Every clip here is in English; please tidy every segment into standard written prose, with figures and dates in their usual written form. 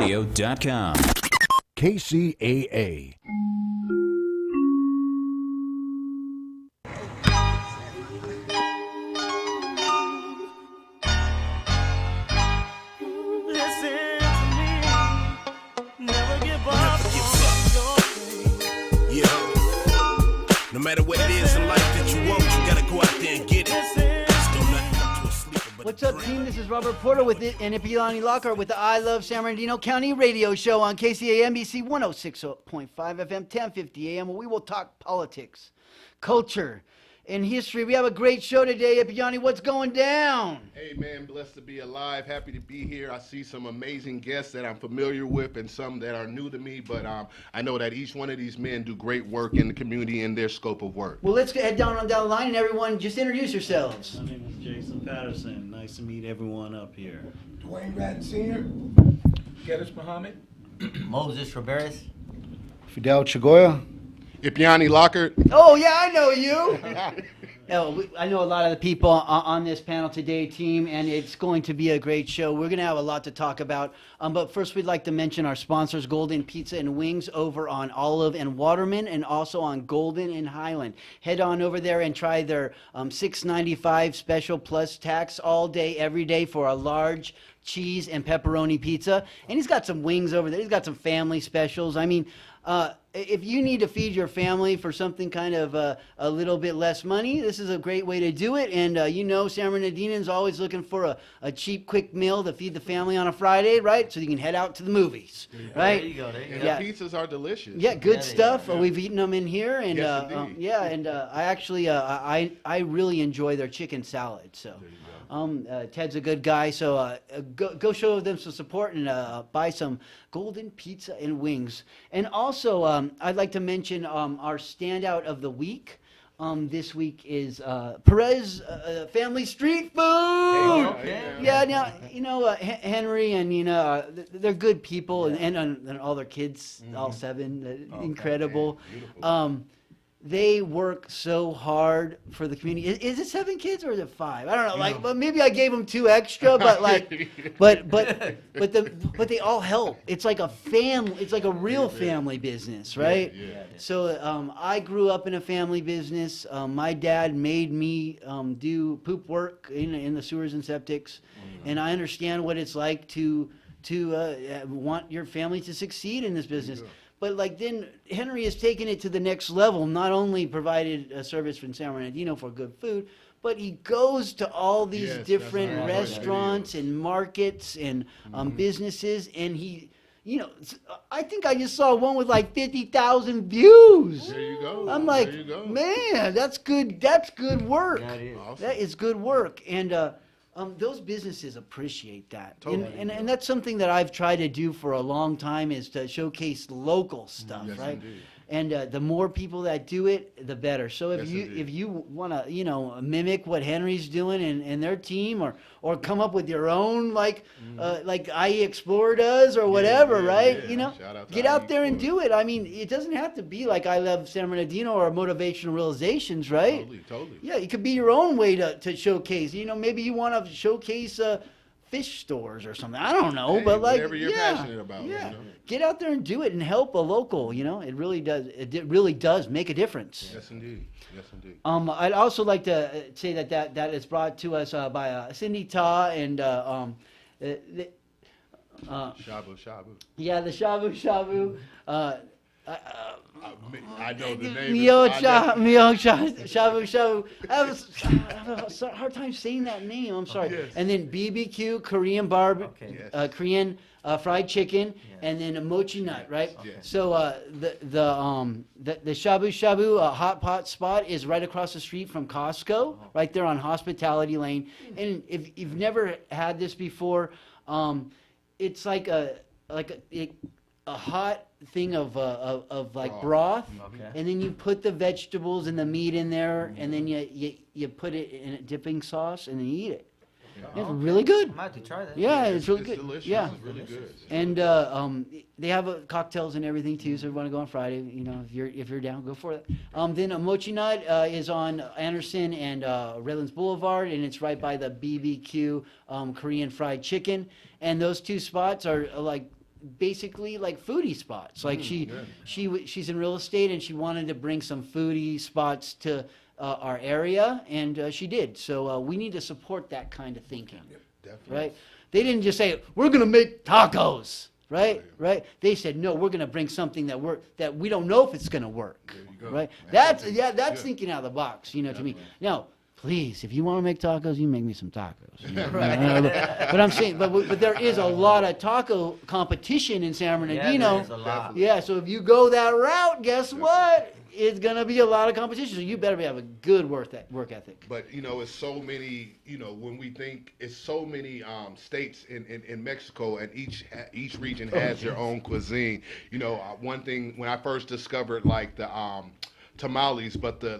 KCAAradio.com. KCAA. No matter what it is in life that you want, you gotta go out there and get it. Just don't let it come to a sleeper but What's a up, dream. team? This is Robert Porter with it and Ipiani Lockhart with the I Love San Bernardino County radio show on KCAA NBC 106.5 FM, 1050 AM, where we will talk politics, culture, and history. We have a great show today. Ipiani, what's going down? Hey man, blessed to be alive. Happy to be here. I see some amazing guests that I'm familiar with and some that are new to me, but I know that each one of these men do great work in the community in their scope of work. Well, let's head down the line, and everyone just introduce yourselves. My name is Jason Patterson. Nice to meet everyone up here. Dwayne Ratton Sr., Geddes Muhammad, Moses Roberts. Fidel Chagoya. Ipiani Lockhart. Oh, yeah, I know you. I know a lot of the people on this panel today, team, and it's going to be a great show. We're going to have a lot to talk about. But first, we'd like to mention our sponsors, Golden Pizza and Wings, over on Olive and Waterman, and also on Golden and Highland. Head on over there and try their $6.95 special plus tax all day, every day for a large cheese and pepperoni pizza. And he's got some wings over there. He's got some family specials. I mean, if you need to feed your family for something kind of a little bit less money, this is a great way to do it. And San Bernardino's always looking for a cheap, quick meal to feed the family on a Friday, right? So you can head out to the movies, right? There you go. And Yeah. the pizzas are delicious. Yeah, good Yeah, stuff. yeah. We've eaten them in here, and Yes, indeed. I actually I really enjoy their chicken salad. So. Ted's a good guy, so go show them some support and buy some Golden Pizza and Wings. And also, I'd like to mention our standout of the week. This week is Perez Family Street Food. okay. Yeah, now Henry and they're good people, and all their kids, all seven, incredible. Beautiful. They work so hard for the community. Is it 7 kids or is it 5? I don't know. But maybe I gave them 2 extra. But but they all help. It's like a family. It's like a real family business, right? Yeah. So I grew up in a family business. My dad made me do poop work in the sewers and septics, and I understand what it's like to want your family to succeed in this business. But then Henry has taken it to the next level. Not only provided a service for San Bernardino for good food, but he goes to all these Yes, different that's right. restaurants and markets and businesses, and he, I think I just saw one with 50,000 views. There you go. I'm There like, you go. man, that's good. That's good work. That is. Awesome. That is good work, and those businesses appreciate that. Totally. And that's something that I've tried to do for a long time, is to showcase local stuff, Yes, right? indeed. And the more people that do it, the better. So if Yes, indeed. you want to mimic what Henry's doing and their team, or come up with your own like IE Explorer does or whatever, yeah, right? yeah. Shout out to Get IE out there and Explorer. do it. I mean, it doesn't have to be like I Love San Bernardino or Motivational Realizations, right? Totally. Yeah, it could be your own way to showcase. Maybe you want to showcase fish stores or something. I don't know, Hey, but whatever you're passionate about, Yeah, get out there and do it and help a local. It really does. It really does make a difference. Yes, indeed. Yes, indeed. I'd also like to say that is brought to us by Cindy Ta and Shabu Shabu. yeah, the Shabu Shabu. I know the name. Shabu Shabu. I have a hard time saying that name. I'm sorry. Yes. And then BBQ Korean Okay. Korean fried chicken, and then a mochi nut, right? Yes. So the Shabu Shabu hot pot spot is right across the street from Costco, right there on Hospitality Lane. And if you've never had this before, it's like a hot thing of broth, Okay. and then you put the vegetables and the meat in there, and then you put it in a dipping sauce, and then you eat it. It's really good. I might have to try that. Yeah, it's really It's good. delicious. Yeah, It's really good. and they have cocktails and everything too. So if you want to go on Friday, if you're down, go for it. Then a Mochi Nut is on Anderson and Redlands Boulevard, and it's right by the BBQ Korean fried chicken. And those two spots are basically like foodie spots. Like she's in real estate, and she wanted to bring some foodie spots to our area, and she did. So we need to support that kind of thinking, Definitely. right? They didn't just say we're going to make tacos, right? Right? They said no, we're going to bring something that we don't know if it's going to work, right? That's thinking out of the box, to me. Now, please, if you want to make tacos, you make me some tacos. But I'm saying, but there is a lot of taco competition in San Bernardino. there's a lot. Yeah, so if you go that route, guess what? It's gonna be a lot of competition. So you better have a good work ethic. But it's so many. When we think it's so many states in Mexico, and each region has their own cuisine. One thing when I first discovered like the tamales, but the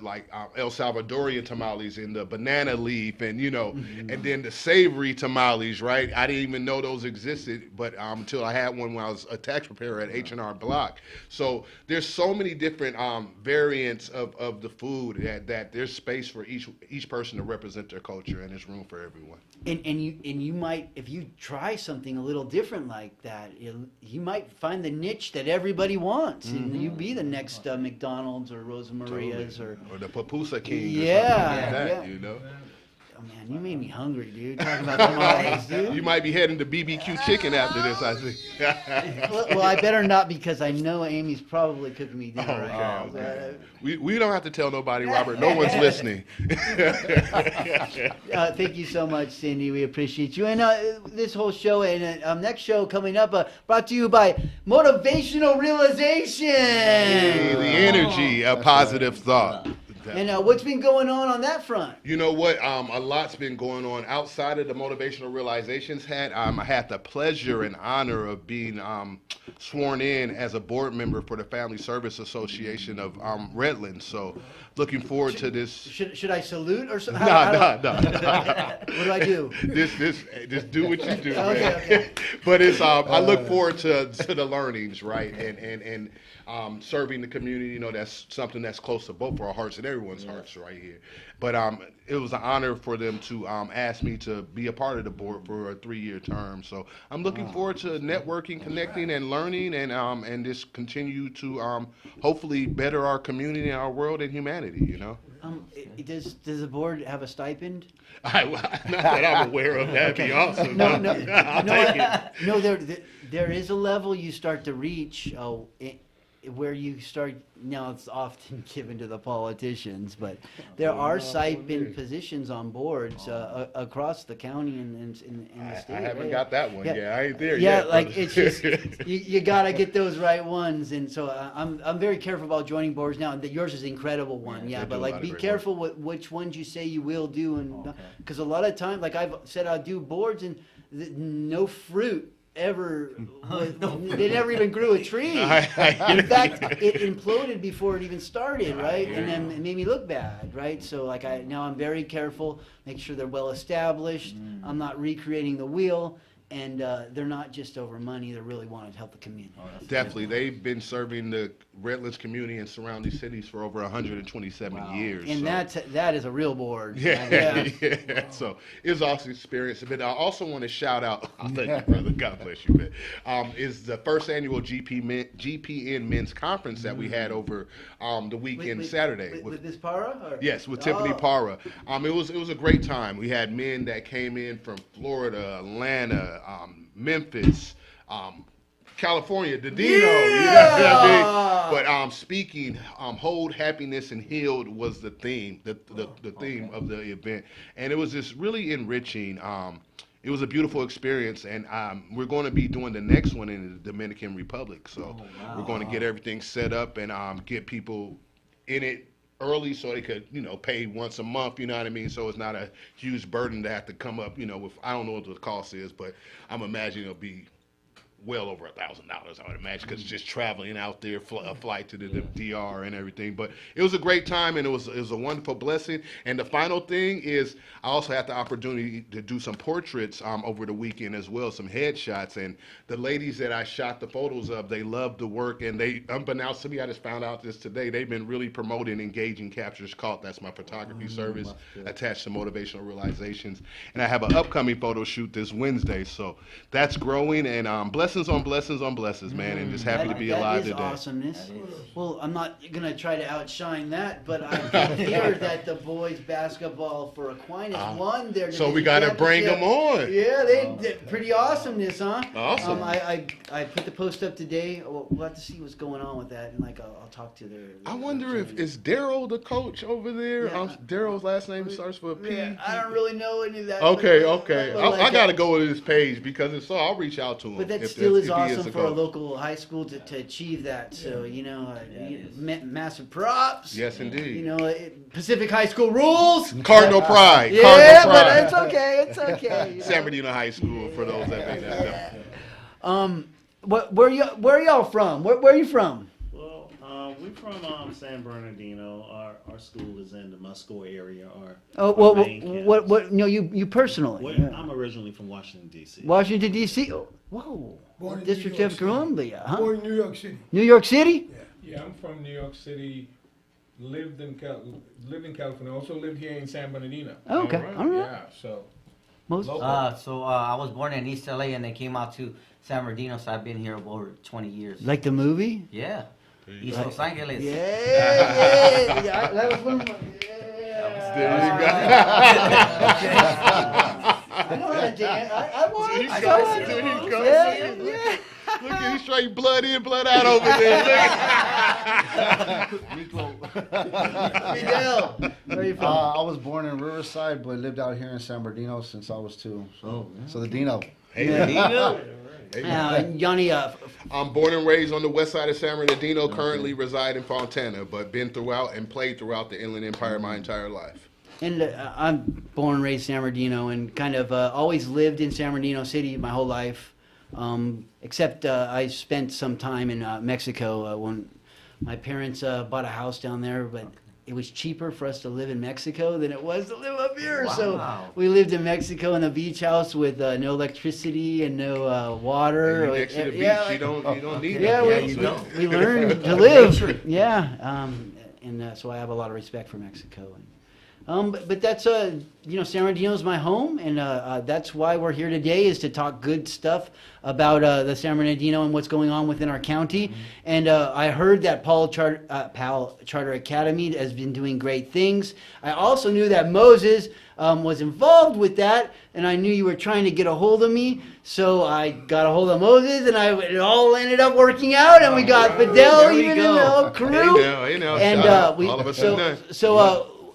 El Salvadorian tamales and the banana leaf, and and then the savory tamales, right? I didn't even know those existed, but until I had one when I was a tax preparer at H&R Block. So there's so many different variants of the food that there's space for each person to represent their culture, and there's room for everyone. And you might, if you try something a little different like that, you might find the niche that everybody wants, and you be the next McDonald's or Rosa Maria's or the Papusa King. Yeah, or something like that, yeah. Oh man, you made me hungry, dude. Talking about tamales, dude. You might be heading to BBQ chicken after this, I see. Well, I better not, because I know Amy's probably cooking me dinner right now. Okay. We don't have to tell nobody, Robert. No one's listening. Thank you so much, Cindy. We appreciate you. And this whole show and next show coming up, brought to you by Motivational Realization. Hey, the energy of positive thought. And what's been going on that front? You know what? A lot's been going on outside of the Motivational Realizations hat. I had the pleasure and honor of being sworn in as a board member for the Family Service Association of Redlands. So, looking forward to this. Should I salute or so? No. What do I do? Just do what you do, man. Okay. But it's I look forward to the learnings, right? And serving the community. That's something that's close to both our hearts and everyone's hearts right here. But it was an honor for them to ask me to be a part of the board for a 3-year term. So I'm looking forward to networking, connecting, and learning, and just continue to hopefully better our community and our world and humanity. Does the board have a stipend? Not that I'm aware of. That'd be awesome. No, I'll take it. No. There is a level you start to reach where you start. Now it's often given to the politicians, but there are stipend positions on boards across the county and the state. I haven't got that one. Yeah, I ain't there yet. Yeah, like it's just you gotta get those right ones, and so I'm very careful about joining boards now. Yours is an incredible one, but like be careful which ones you say you will do, and because a lot of times, like I've said, I'll do boards and no fruit ever. They never even grew a tree. In fact, it imploded before it even started, right? And then it made me look bad, right? So like now I'm very careful, make sure they're well established. I'm not recreating the wheel. And they're not just over money. They really want to help the community. Definitely. They've been serving the Redlands community and surrounding cities for over 127 years. And that is a real board. Yeah. So it was awesome experience. But I also want to shout out, thank you, brother. God bless you, man. Is the first annual GPN Men's Conference that we had over the weekend Saturday. With this Para? Yes, with Tiffany Para. It was a great time. We had men that came in from Florida, Atlanta, Memphis, California, Dino. But speaking, hold, happiness, and healed was the theme, the theme of the event, and it was just really enriching. It was a beautiful experience, and we're going to be doing the next one in the Dominican Republic. So we're going to get everything set up and get people in it early so they could, pay once a month, you know what I mean? So it's not a huge burden to have to come up, with, I don't know what the cost is, but I'm imagining it'll be well over $1,000, I would imagine, because just traveling out there, a flight to the DR and everything. But it was a great time, and it was a wonderful blessing. And the final thing is, I also had the opportunity to do some portraits over the weekend as well, some headshots. And the ladies that I shot the photos of, they loved the work, and they, unbeknownst to me, I just found out this today, they've been really promoting Engaging Captures Cult. That's my photography service attached to Motivational Realizations. And I have an upcoming photo shoot this Wednesday, so that's growing, and blessed blessings on blessings on blessings, man, and just happy to be alive today. That is awesomeness. That is. Well, I'm not gonna try to outshine that, but I can hear that the boys basketball for Aquinas won their So we division got to bring them championship. on. Yeah, they did pretty awesomeness, huh? Awesome. I put the post up today. We'll have to see what's going on with that, and I'll talk to their. I wonder if is Daryl the coach over there? Yeah. Daryl's last name starts with a P. Yeah, I don't really know any of that. Okay, but- okay. but like I got to that. go to his page because if so, I'll reach out to him. But that if still if is he awesome the for a coach. local high school to achieve that. So it is. massive props. Yes, indeed. You know, Pacific High School rules. Cardinal Pride. Yeah, Cardinal but Pride. it's okay. It's okay. you know. San Bernardino High School for those that may not know. Where are y'all from? Where are you from? Well, we're from San Bernardino. Our school is in the Musco area. Oh, our well, main campus. what? No, you personally. Well, Yeah. I'm originally from Washington, D.C. Washington D.C. Oh, whoa. Born in District New York of City. Columbia, huh? Born in New York City. New York City. Yeah, I'm from New York City. Lived in California. Also lived here in San Bernardino. Okay, all right. Yeah, so Most. local. I was born in East LA and they came out to San Bernardino, so I've been here over 20 years. Like the movie. Yeah. East Los Angeles. Yeah, yeah. That was one of my. There you go. I know how to dance. I want There it. you I go. want it. There you go. Yeah, yeah. Look at he's straight blood in, blood out over there. Miguel, where are you from? I was born in Riverside, but lived out here in San Bernardino since I was 2. So the Dino. Yanni, I'm born and raised on the west side of San Bernardino, currently reside in Fontana, but been throughout and played throughout the Inland Empire my entire life. and I'm born and raised San Bernardino, and kind of always lived in San Bernardino City my whole life. Except I spent some time in Mexico when my parents bought a house down there, but it was cheaper for us to live in Mexico than it was to live up here. So Wow. we lived in Mexico in a beach house with no electricity and no water. And you next to the beach, Yeah, you don't need yeah, that. we learned to live. Yeah, and so I have a lot of respect for Mexico. But that's San Bernardino is my home, and that's why we're here today, is to talk good stuff about the San Bernardino and what's going on within our county. Mm-hmm. And I heard that Powell Charter Academy has been doing great things. I also knew that Moses was involved with that, and I knew you were trying to get a hold of me. So I got a hold of Moses, and it all ended up working out, and we got Fidel There we even in go. the whole crew. Hey now, And shout out. we All of us are done.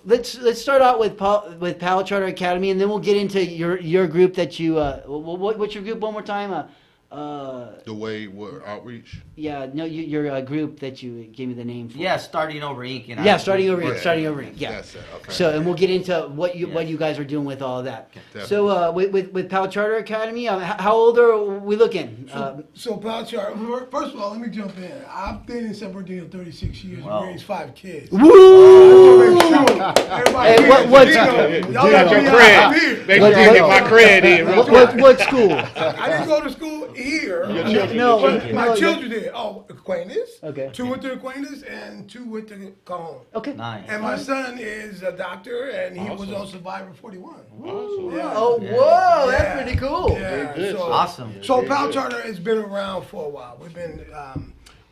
let's start out with Powell Charter Academy, and then we'll get into your group that you. What's your group one more time? The way we're outreach. Yeah, no, your group that you gave me the name for. Yeah, Starting Over Inc. Yeah, starting over. Yeah. Starting over. Yeah. That's it. Okay. So, and we'll get into what you Yes. guys are doing with all of that. Definitely. So, with Powell Charter Academy, how old are we looking? So Powell Charter, first of all, let me jump in. I've been in San Bernardino 36 years Wow. and raised 5 kids. Woo! Everybody Hey, here, what's- Y'all Got got your me cred. out here. Make What- sure you get what- my cred in. real quick. What school? I didn't go to school here. Your children, No, your no, children. My no, children did. Oh, Aquinas. Okay. 2 went to Aquinas and 2 went to Cajon. Okay. Nice. And my son is a doctor, and he was Awesome. on Survivor 41. Awesome. Yeah. Oh, whoa, that's Yeah. pretty cool. Yeah, good. so, Awesome. So Powell Charter has been around for a while. We've been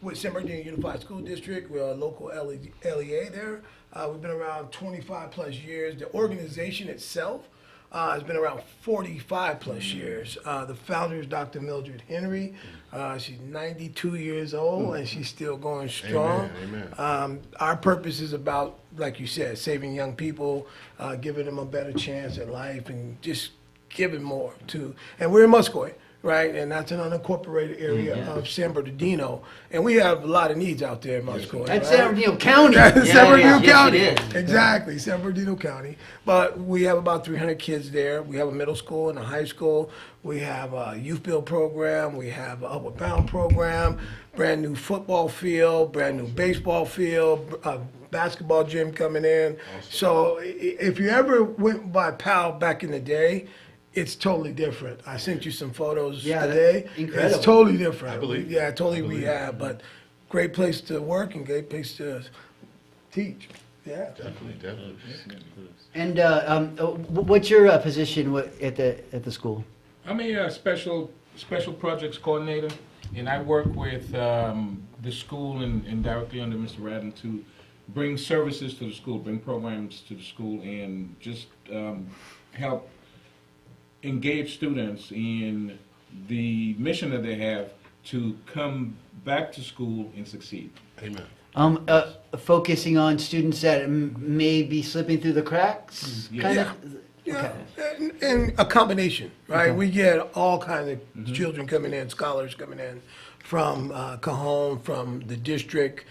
with San Bernardino Unified School District. We're a local LEA there. We've been around 25 plus years. The organization itself has been around 45 plus years. The founder is Dr. Mildred Henry. She's 92 years old and she's still going strong. Amen. Our purpose is about, like you said, saving young people, giving them a better chance at life, and just giving more to. And we're in Muscoy, right? And that's an unincorporated area of San Bernardino. And we have a lot of needs out there in Muscoy. That's right? San Bernardino County. San Bernardino yes, County. it is. Exactly, San Bernardino County. But we have about 300 kids there. We have a middle school and a high school. We have a youth build program. We have an Upward Bound program, brand new football field, brand new baseball field, basketball gym coming in. So if you ever went by Powell back in the day, it's totally different. I sent you some photos Yeah, today. incredible. It's totally different. I believe it. Yeah, totally rehab, but great place to work and great place to teach. Yeah. Definitely. And what's your position at the school? I'm a special special projects coordinator, and I work with the school and directly under Mr. Radden to bring services to the school, bring programs to the school, and just help engage students in the mission that they have to come back to school and succeed. Amen. Focusing on students that may be slipping through the cracks, Yeah. kind Yeah. of. Yeah, Okay. and a combination, right? Okay. We get all kinds of children coming in, scholars coming in from Cajon, from the district.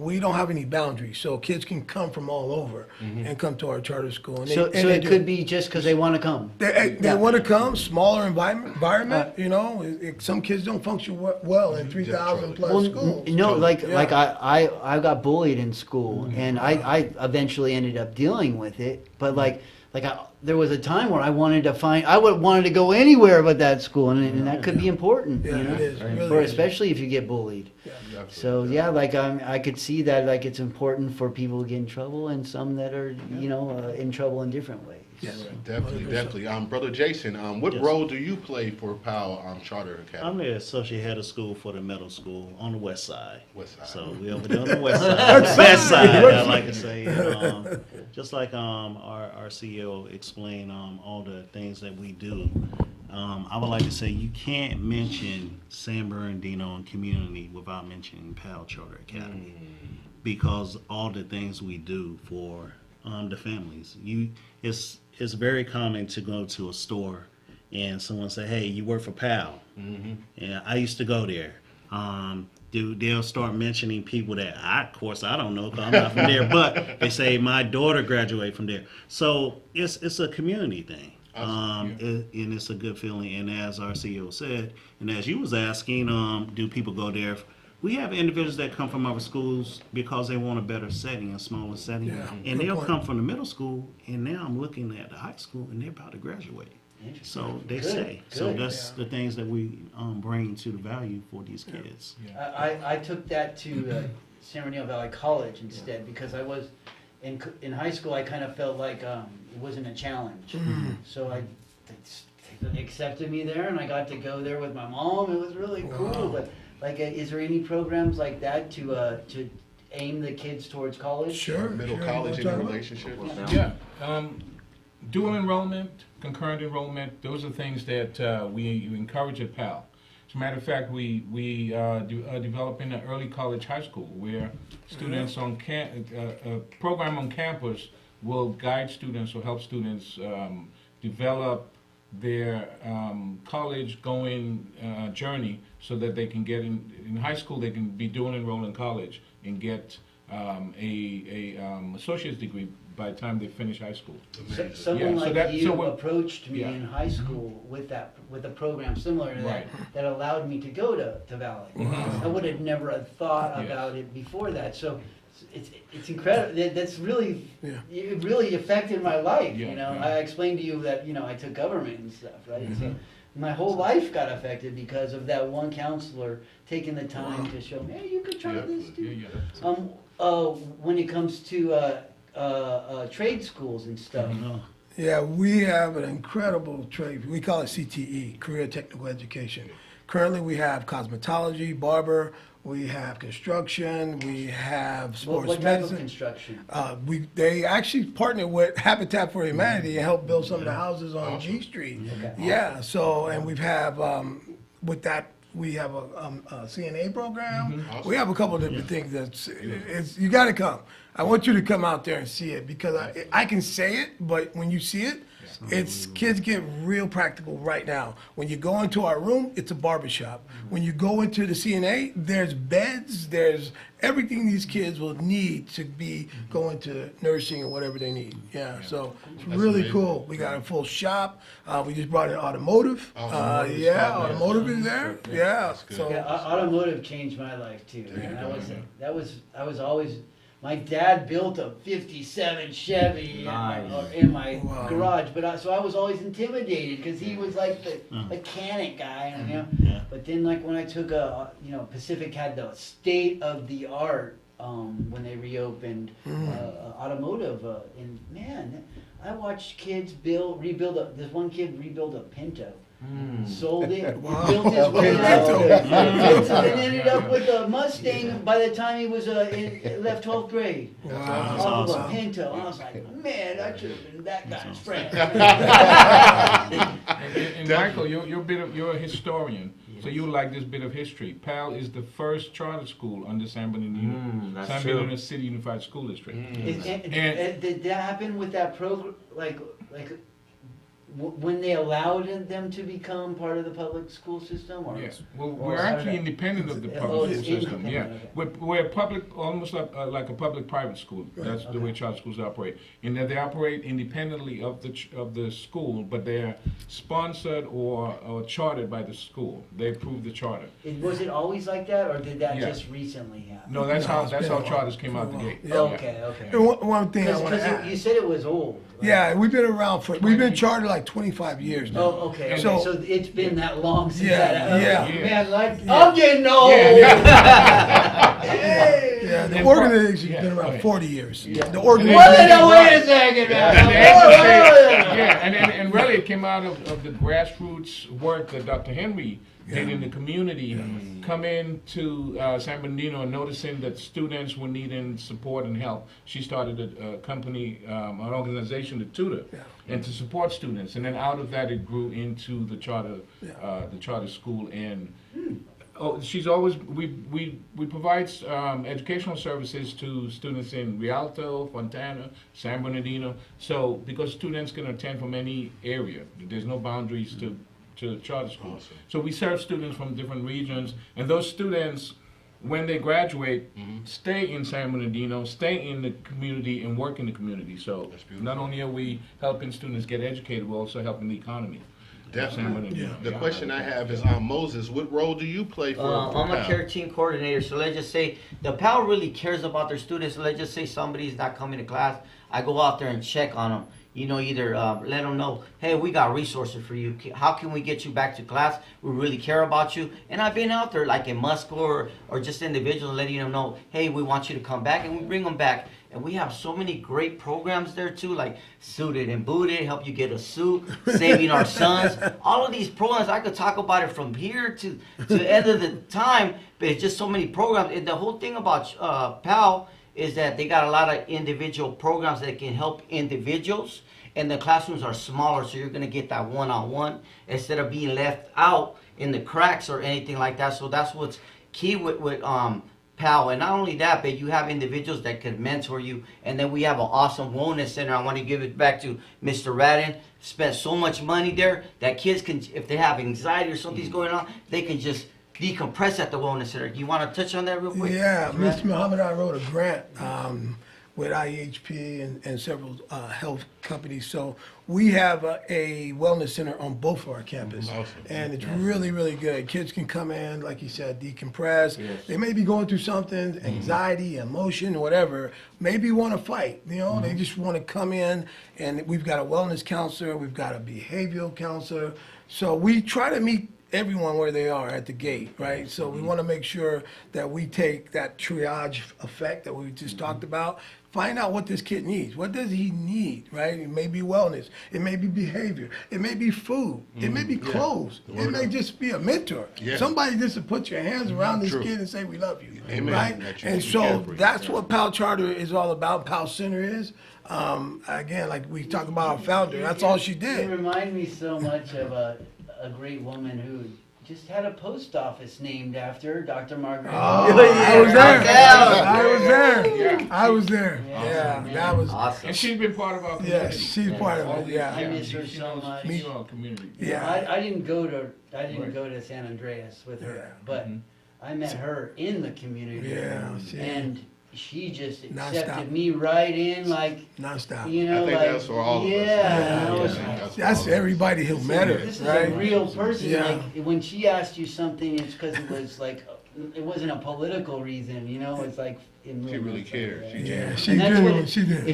We don't have any boundaries, so kids can come from all over and come to our charter school. And So, and so they it do. could be just because they want to come. They Yeah. want to come, smaller environment, you know. Some kids don't function well in 3,000 plus Well, schools. no, like Yeah. I got bullied in school, and I eventually ended up dealing with it. But there was a time where I wanted to go anywhere but that school, and that could be important, Yeah, you know, it is. It really for is. especially if you get bullied. So yeah, I could see that it's important for people to get in trouble, and some that are in trouble in different ways. Yes. Definitely, definitely. Brother Jason, what Yes. role do you play for Powell Charter I'm Academy? the associate head of school for the middle school on the west side. West side. So we over there on the west side. West side, I like to say. Just like our CEO explained all the things that we do. I would like to say you can't mention San Bernardino and community without mentioning Powell Charter Academy, because all the things we do for the families. It's very common to go to a store and someone say, "Hey, you work for Powell." Yeah, I used to go there. They'll start mentioning people that of course I don't know because I'm not from there, but they say my daughter graduated from there. So it's a community thing. And it's a good feeling. And as our CEO said, and as you was asking, do people go there? We have individuals that come from our schools because they want a better setting, a smaller setting, Yeah, and good they'll point. come from the middle school. And now I'm looking at the high school, and they're about to graduate. So they stay. So good. that's the things that we bring to the value for these kids. I took that to San Bernardino Valley College instead because I was in high school. I kind of felt like it wasn't a challenge, so they accepted me there, and I got to go there with my mom. It was really cool. But is there any programs like that to aim the kids towards college? Sure. Middle sure. college We'll and talk about- relationships. Yeah. Dual enrollment, concurrent enrollment, those are things that we encourage at PAL. As a matter of fact, we are developing an early college high school where students on a program on campus will guide students or help students develop their college going journey so that they can get in high school, they can be dual enrolled in college and get a associate's degree by the time they finish high school. Someone Yeah, so like that- you so what- approached me Yeah. in high school with a program similar to that Right. that allowed me to go to Valley. I would have never have thought Yes. about it before that. So it's incredible. That's really Yeah. it really affected my life. Yeah, You know, yeah. I explained to you that I took government and stuff, right? So my whole life got affected because of that one counselor taking the time to show me, hey, you could try this too. Yeah. When it comes to trade schools and stuff. Yeah, we have an incredible trade. We call it CTE, Career Technical Education. Currently, we have cosmetology, barber, we have construction, we have sports What type of medicine. construction? They actually partnered with Habitat for Humanity and helped build some of the houses on G Street. Okay. Yeah, so, and we've have, with that, we have a CNA program. We have a couple of different things it's, you gotta come. I want you to come out there and see it because I can say it, but when you see it, kids get real practical right now. When you go into our room, it's a barbershop. When you go into the CNA, there's beds, there's everything these kids will need to be going to nursing or whatever they need. Yeah, so it's really amazing. cool. We got a full shop. We just brought in automotive. Automotive is Yeah, fabulous. automotive is there. Yeah, good. so Yeah, automotive changed my life too. Man. I was always. My dad built a '57 Chevy Nice. in my Wow. garage, but so I was always intimidated because he was like the mechanic guy, and, Yeah. But then, like when I took Pacific had the state of the art when they reopened automotive, and man, I watched kids rebuild this one kid rebuild a Pinto. Sold it, Wow. built his way Okay, up, Pinto. and ended up with a Mustang by the time he was left 12th grade. That's Off of awesome. a Pinto. I was like, man, I should have been that guy's friend. And Michael, you're a historian, so you like this bit of history. PAL is the first charter school under San Bernardino, that's San true. Bernardino City Unified School District. And did that happen with that program? Like when they allowed them to become part of the public school system? Or? Yes, well, or we're how did actually that- independent of the Oh, public it's school system. Yeah, independent, okay. we're a public, almost like a public-private school. That's the way charter schools operate. In that they operate independently of the school, but they're sponsored or chartered by the school. They approve the charter. Was it always like that, or did that Yeah. just recently happen? No, that's No, how it's been a while. charters came out the gate. Yeah. Okay, okay. And one thing I want to Because add. you said it was old. right? Yeah, we've been around we've been chartered like 25 years now. Oh, okay. Okay. So- So it's been that long since Yeah, that. Okay. yeah. Man, like Yeah. I'm getting old. Hey. Yeah, the And organization's yeah, been go around ahead. 40 years. Yeah. The Wait, organization. no, wait a second, And, man. and really it came out of the grassroots work that Dr. Henry did in the community, come into San Bernardino and noticing that students were needing support and help. She started a company, an organization to tutor and to support students. And then out of that it grew into the charter school. And she's always, we provide educational services to students in Rialto, Fontana, San Bernardino. So because students can attend from any area, there's no boundaries to charter school. Awesome. So we serve students from different regions, and those students, when they graduate, stay in San Bernardino, stay in the community, and work in the community. So That's beautiful. not only are we helping students get educated, we're also helping the economy. of San Definitely. Bernardino. The Yeah. question I have is, Moses, what role do you play for I'm a PAL? care team coordinator, so let's just say the PAL really cares about their students. So let's just say somebody's not coming to class. I go out there and check on them. You know, either let them know, hey, we got resources for you. How can we get you back to class? We really care about you. And I've been out there, like in Musco or just individuals, letting them know, hey, we want you to come back, and we bring them back. And we have so many great programs there too, like Suited and Booted, help you get a suit, Saving Our Sons. All of these programs, I could talk about it from here to the end of the time, but it's just so many programs. And the whole thing about PAL is that they got a lot of individual programs that can help individuals, and the classrooms are smaller, so you're going to get that one-on-one instead of being left out in the cracks or anything like that. So that's what's key with PAL. And not only that, but you have individuals that can mentor you, and then we have an awesome wellness center. I want to give it back to Mr. Radin. Spent so much money there that kids can, if they have anxiety or something's going on, they can just decompress at the wellness center. You want to touch on that real quick? Yeah, Mr. Radin? Mr. Muhammad and I wrote a grant with IEHP and several health companies. So we have a wellness center on both of our campus. Awesome. And it's really, really good. Kids can come in, like you said, decompress. They may be going through something, anxiety, emotion, whatever. Maybe want to fight, you know? They just want to come in, and we've got a wellness counselor, we've got a behavioral counselor. So we try to meet everyone where they are at the gate, right? So we want to make sure that we take that triage effect that we just talked about, find out what this kid needs. What does he need, right? It may be wellness. It may be behavior. It may be food. It may be clothes. It may just be a mentor. Yeah. Somebody just to put your hands around this True. kid and say, we love you, Amen. right? That you And can care so for you. that's what PAL Charter is all about, PAL Center is. Again, like we talk about our founder, that's all she You did. remind me so much of a great woman who just had a post office named after her, Dr. Margaret. Oh, I was there. Yeah. I was there. Yeah. I was there. Yeah. Yeah, Man. that was. Awesome. And she's been part of our community. Yes, she's part of All it. these- Yeah. I miss her she so knows- much. She knows our community. Yeah. I didn't go to Right. go to San Andreas with her, Yeah. but I met her in the community. Yeah, she- And she just Nonstop. accepted me right in, like, Nonstop. you know, I think like, that's for all of us. yeah. Yeah, I was yeah. like, That's That's awesome. everybody who met her, this is right? a real person. Yeah. Like, when she asked you something, it's because it was like, it wasn't a political reason, you know. It's like it She really cared. She Yeah, cared. she And that's did. what- She did.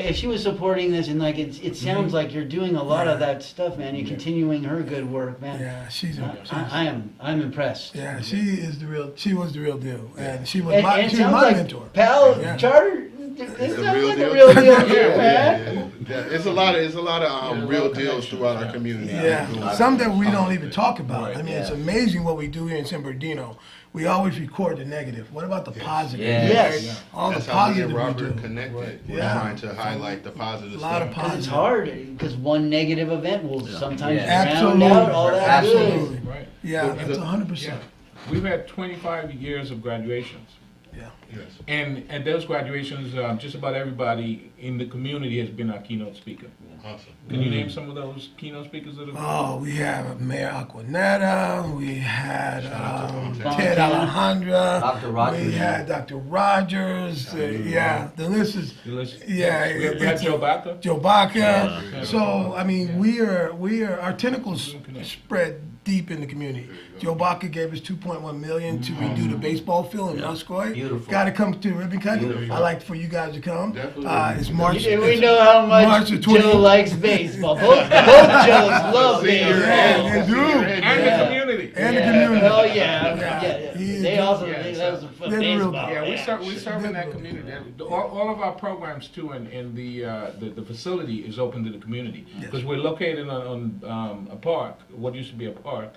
If she was supporting this, and like it sounds like you're doing a lot of that stuff, man. You're continuing her good work, man. Yeah, she's. I'm impressed. Yeah, she is the real. She was the real deal, and she was And my. it She was sounds my like mentor. PAL Yeah. Charter It sounds real like deal? a real deal Yeah, here, yeah, man. yeah. It's a lot of real deals throughout our community. Yeah, some that we don't even talk about. Right. I mean, it's amazing what we do here in San Bernardino. We always record the negative. What about the positive? Yes. Yes. Right? All That's the how we positive get we Robert do. connected. We're Yeah. trying to highlight the positive A lot of stuff. Because it's positive. hard, because one negative event will sometimes Yeah. drown Absolutely. out all that good. Absolutely. Right. Yeah, The- that's the- 100%. Yeah. We've had 25 years of graduations. Yeah. Yes. And at those graduations, just about everybody in the community has been our keynote speaker. Awesome. Can you name some of those keynote speakers that have Oh, we have Mayor Aquanetta. We had out to Fontaine. Ted Alejandra. Dr. Rogers. We had Dr. Rogers. Yeah, the list is. You listen? Yeah, We had Joe Baca. Joe Baca. Yeah. So I mean, we are our tentacles spread deep in the community. Joe Baca gave us 2.1 million to redo the baseball field in Muscoy. Beautiful. Got to come to the ribbon cutting. Beautiful. I like for you guys to come. Definitely. It's March. And we it's know how much March the Joe 20th. likes baseball. Both Joes love Senior baseball. Yeah, they do. And the community. And the community. Oh yeah, Yeah. He is They good. also Yeah, they so- love some they're real baseball. Yeah, we Yeah. serve in that community. All of our programs too, and the facility is open to the community because we're located on a park, what used to be a park,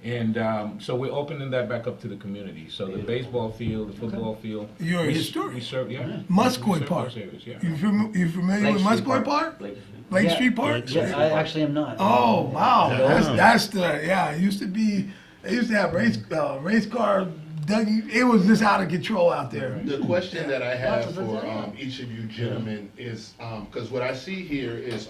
and so we're opening that back up to the community. So the baseball field, the football field. You're we, historic. We serve, yeah. Muscoy We serve Park. those areas, yeah. You familiar with Muscoy Park? Lake Yeah. Street Park? Yeah, I actually am not. Oh wow, that's the yeah. It used to be. They used to have race car. It was just out of control out there. The question that I have for each of you gentlemen is, because what I see here is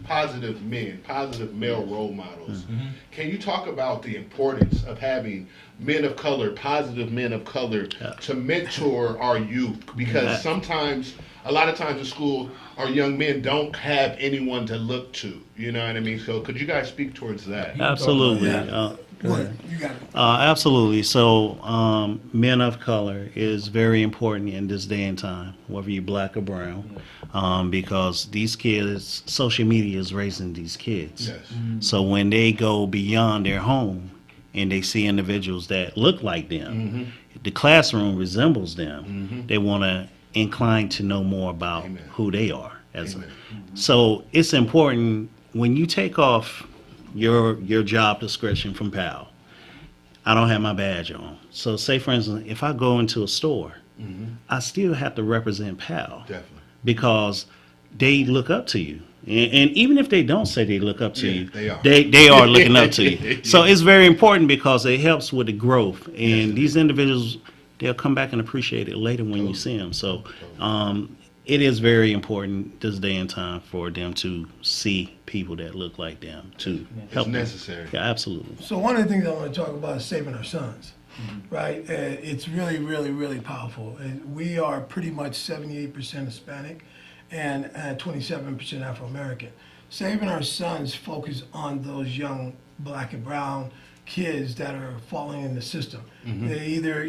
positive men, positive male role models. Can you talk about the importance of having men of color, positive men of color, to mentor our youth? Because sometimes, a lot of times in school, our young men don't have anyone to look to. You know what I mean? So could you guys speak towards that? Absolutely. What? You got it. Absolutely. So, men of color is very important in this day and time, whether you're black or brown, because these kids, social media is raising these kids. Yes. So when they go beyond their home and they see individuals that look like them, the classroom resembles them, they want to incline to know more about Amen. who they are. Amen. So it's important when you take off your job description from PAL. I don't have my badge on. So say, for instance, if I go into a store, I still have to represent PAL. Definitely. Because they look up to you. And even if they don't say they look up to you, they are. they are looking up to you. So it's very important because it helps with the growth. And these individuals, they'll come back and appreciate it later when you see them. So it is very important this day and time for them to see people that look like them to help them. necessary. Yeah, absolutely. So one of the things I want to talk about is saving our sons, right? It's really, really, really powerful. And we are pretty much 78% Hispanic and 27% Afro-American. Saving our sons focus on those young black and brown kids that are falling in the system. They either,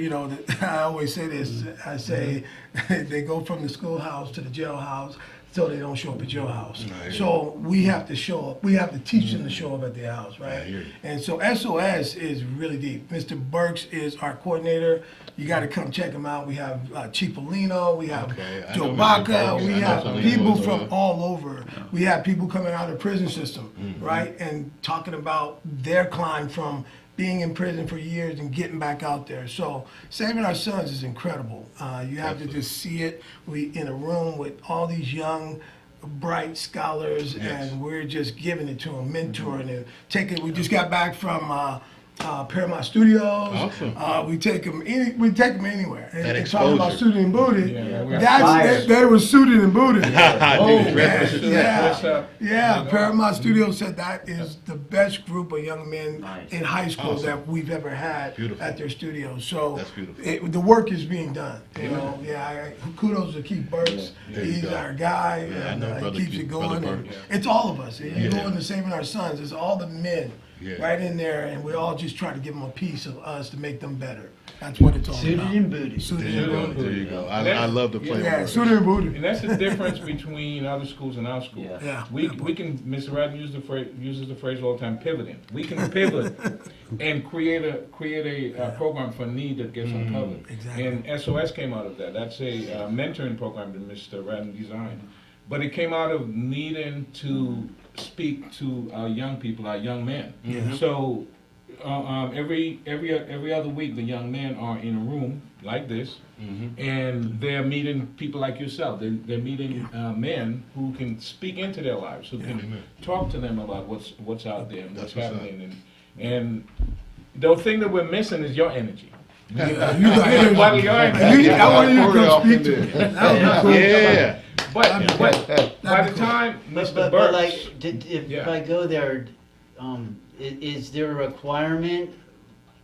I always say this, I say they go from the schoolhouse to the jailhouse so they don't show up at your house. So we have to show up. We have to teach them to show up at their house, right? hear you. And so SOS is really deep. Mr. Burks is our coordinator. You got to come check him out. We have Chief Polino, we have Okay, I Joe know Mr. Baca, Burks. we I know have Polino people as from well. all over. We have people coming out of the prison system, right? And talking about their climb from being in prison for years and getting back out there. So saving our sons is incredible. You have to just see it. We in a room with all these young, bright scholars, and we're just giving it to them, mentoring and taking. We just got back from Paramount Studios. Awesome. We take them anywhere. That And talking about exposure. suited and booted. we're They were suited and booted. Dude, Yeah, Paramount Studios said that is the best group of young men Nice. in high school Awesome. that we've ever had Beautiful. at their studios. So That's beautiful. the work is being done. Kudos to Keith Burks. There you He's go. our guy. Yeah, I know he Brother keeps Keith, it Brother going. And Burks. it's all of us. If you Yeah. go into Saving Our Sons, it's all the men Yeah. right in there, and we all just try to give them a piece of us to make them better. That's what it's all Suited about. and booted. Suited There you and go. booted. There you go. I love to play Yeah, with suited and booted. And that's the difference between other schools and our school. Yeah. Yeah. We can, Mr. Radden uses the phrase all the time, pivoting. We can pivot and create a program for need that gets uncovered. Exactly. And SOS came out of that. That's a mentoring program that Mr. Radden designed. But it came out of needing to speak to our young people, our young men. So every other week, the young men are in a room like this, and they're meeting people like yourself. They're meeting men who can speak into their lives, who can talk to them about what's out there and what's happening. And the thing that we're missing is your energy. You got energy. What your energy. I want you to come speak to me. That would be cool. Yeah. But by the time Mr. But Burks, like, if Yeah. I go there, is there a requirement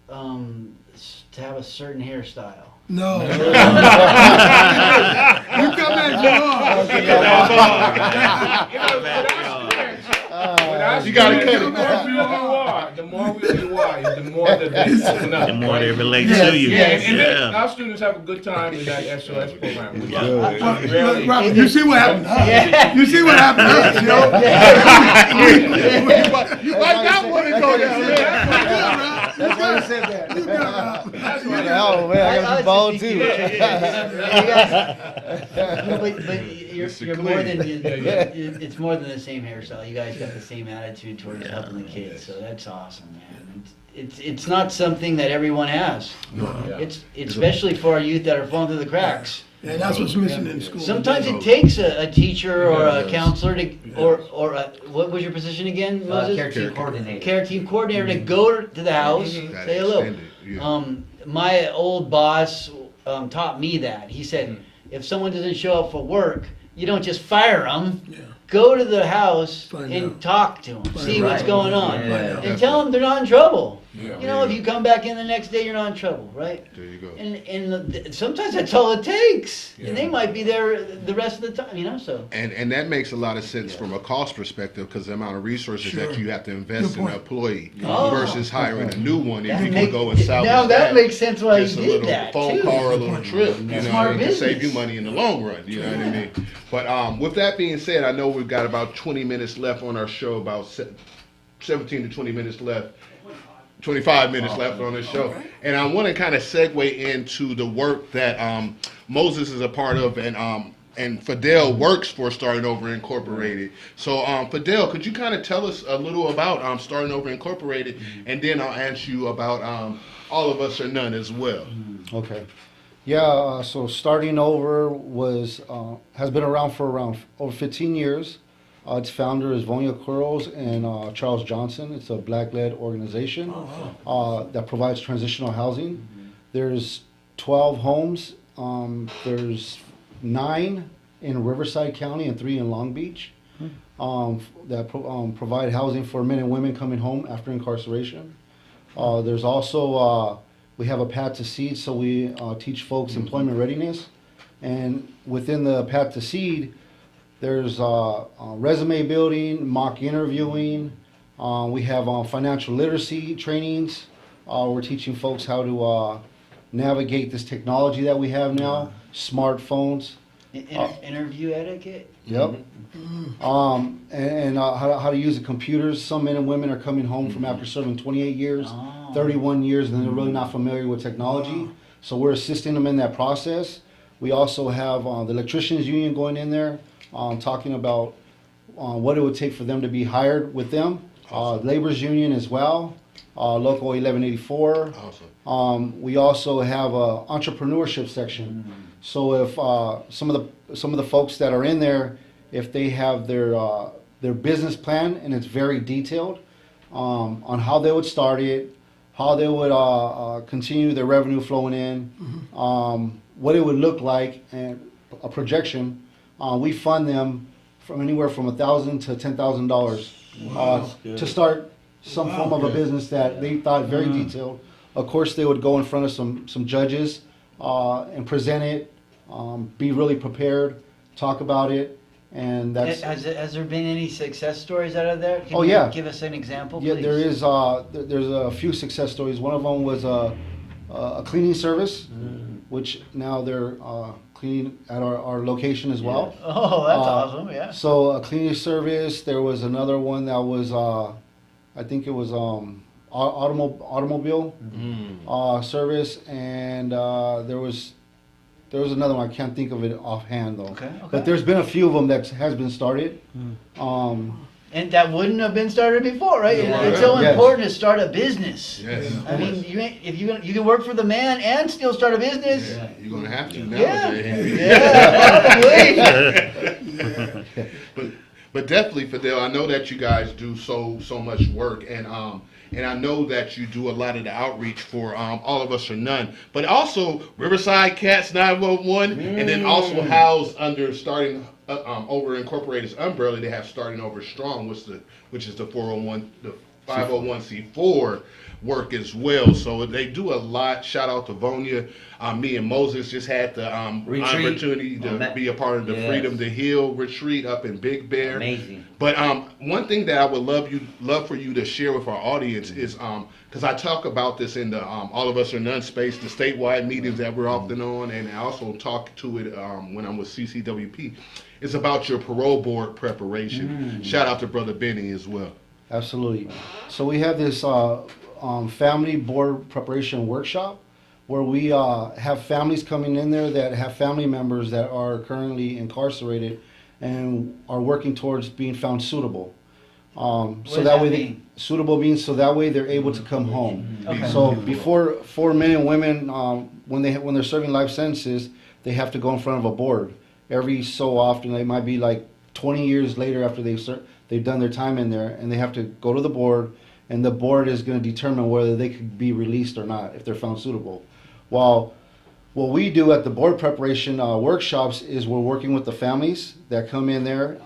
to have a certain hairstyle? No. You come at You gotta cut it. The more who you are, the more that they open up. The more they right? relate to you. And then Yeah. our students have a good time in that SOS program. We Look, Robert, you see what happened to us? You see what happened to us, yo? You might not want to go down there. That's why I said that. That's right. Oh man, I gotta be bald too. But you're more than it's more than the same hairstyle. You guys got the same attitude towards helping the kids, so that's awesome, man. It's not something that everyone has. Yeah. It's especially for our youth that are falling through the cracks. And that's what's missing in school. Sometimes it takes a teacher or a counselor to, or what was your position again, Moses? Care team coordinator. Care team coordinator to go to the house, Gotta say hello. extend it, yeah. My old boss taught me that. He said, if someone doesn't show up for work, you don't just fire them. Yeah. Go to the house Find and out. talk to them, see what's Right. going on, Yeah. and tell them they're not in trouble. Yeah. You know, if you come back in the next day, you're not in trouble, right? There you go. And sometimes that's all it takes, and they Yeah. might be there the rest of the time, you know. So And that makes a lot of sense from a cost perspective because the amount of resources Sure. that you have to invest Good in an point. employee Oh. versus hiring a new one if That you can make- go and salvage now that makes sense why just you a did little that, phone too. call or a little trip. You know, Smart it can save you business. money in the long run. You know what I mean? But with that being said, I know we've got about 20 minutes left on our show, about 17 to 20 minutes left. 25 minutes left on the show. And I want to kind of segue into the work that Moses is a part of and Fidel works for Starting Over Incorporated. So Fidel, could you kind of tell us a little about Starting Over Incorporated, and then I'll ask you about All of Us or None as well. Okay. Yeah, so Starting Over has been around for around over 15 years. Its founder is Vonia Curls and Charles Johnson. It's a black-led organization that provides transitional housing. There's 12 homes. There's 9 in Riverside County and 3 in Long Beach that provide housing for men and women coming home after incarceration. There's also, we have a Path to Seed, so we teach folks employment readiness. And within the Path to Seed, there's resume building, mock interviewing. We have financial literacy trainings. We're teaching folks how to navigate this technology that we have now, smartphones. Interview etiquette. Yep. And how to use the computers. Some men and women are coming home from after serving 28 years, 31 years, and they're really not familiar with technology. So we're assisting them in that process. We also have the electricians union going in there, talking about what it would take for them to be hired with them. Labor's union as well, local 1184. Awesome. We also have a entrepreneurship section. So if some of the folks that are in there, if they have their business plan and it's very detailed on how they would start it, how they would continue their revenue flowing in, what it would look like, and a projection. We fund them from anywhere from $1,000 to $10,000 to start some form of a business that they thought very detailed. Of course, they would go in front of some judges and present it, be really prepared, talk about it, and that's. Has there been any success stories out of there? Can Oh, you yeah. give us an example, Yeah, please? there is. There's a few success stories. One of them was a cleaning service, which now they're cleaning at our location as well. Oh, that's Uh, awesome. Yeah. So a cleaning service. There was another one that was, I think it was automobile service, and there was another one. I can't think of it offhand though. Okay. But there's been a few of them that has been started. And that wouldn't have been started before, right? Yeah. It's so Yes. important to start a business. Yes. I mean, if you can work for the man and still start a business. Yeah, you're gonna have to Yeah. nowadays. Yeah, probably. But definitely, Fidel, I know that you guys do so much work, and I know that you do a lot of the outreach for All of Us or None, but also Riverside Cats 911, and then also housed under Starting Over Incorporated's umbrella, they have Starting Over Strong, which is the 501c4 work as well. So they do a lot. Shout out to Vonia. Me and Moses just had the Retreat. opportunity to be a part of the Yes. Freedom to Heal retreat up in Big Bear. Amazing. But one thing that I would love for you to share with our audience is because I talk about this in the All of Us or None space, the statewide meetings that we're often on, and I also talk to it when I'm with CCWP. It's about your parole board preparation. Shout out to Brother Benny as well. Absolutely. So we have this family board preparation workshop where we have families coming in there that have family members that are currently incarcerated and are working towards being found suitable. So does that that way, mean? Suitable means so that way they're able to come home. Okay. So before for men and women, when they're serving life sentences, they have to go in front of a board. Every so often, they might be like 20 years later after they've done their time in there, and they have to go to the board, and the board is going to determine whether they could be released or not if they're found suitable. While what we do at the board preparation workshops is we're working with the families that come in there.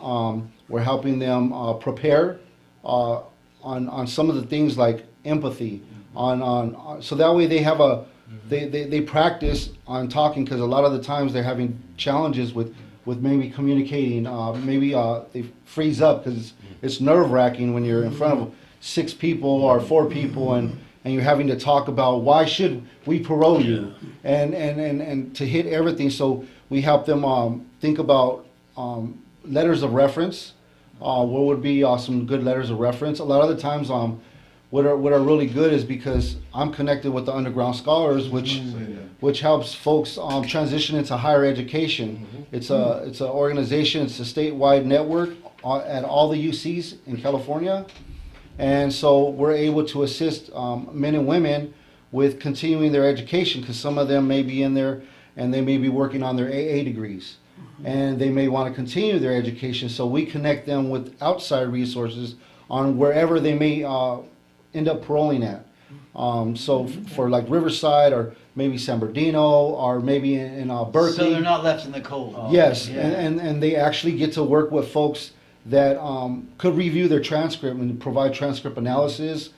We're helping them prepare on some of the things like empathy, so that way they have they practice on talking, because a lot of the times they're having challenges with maybe communicating. Maybe they freeze up because it's nerve-wracking when you're in front of 6 people or 4 people and you're having to talk about why should we parole you and to hit everything. So we help them think about letters of reference. What would be some good letters of reference? A lot of the times what are really good is because I'm connected with the Underground Scholars, which helps folks transition into higher education. It's an organization. It's a statewide network at all the UCs in California, and so we're able to assist men and women with continuing their education, because some of them may be in there and they may be working on their AA degrees, and they may want to continue their education. So we connect them with outside resources on wherever they may end up paroling at. So for like Riverside or maybe San Bernardino or maybe in Berkeley. So they're not left in the cold. Yes, Yeah. and they actually get to work with folks that could review their transcript and provide transcript analysis.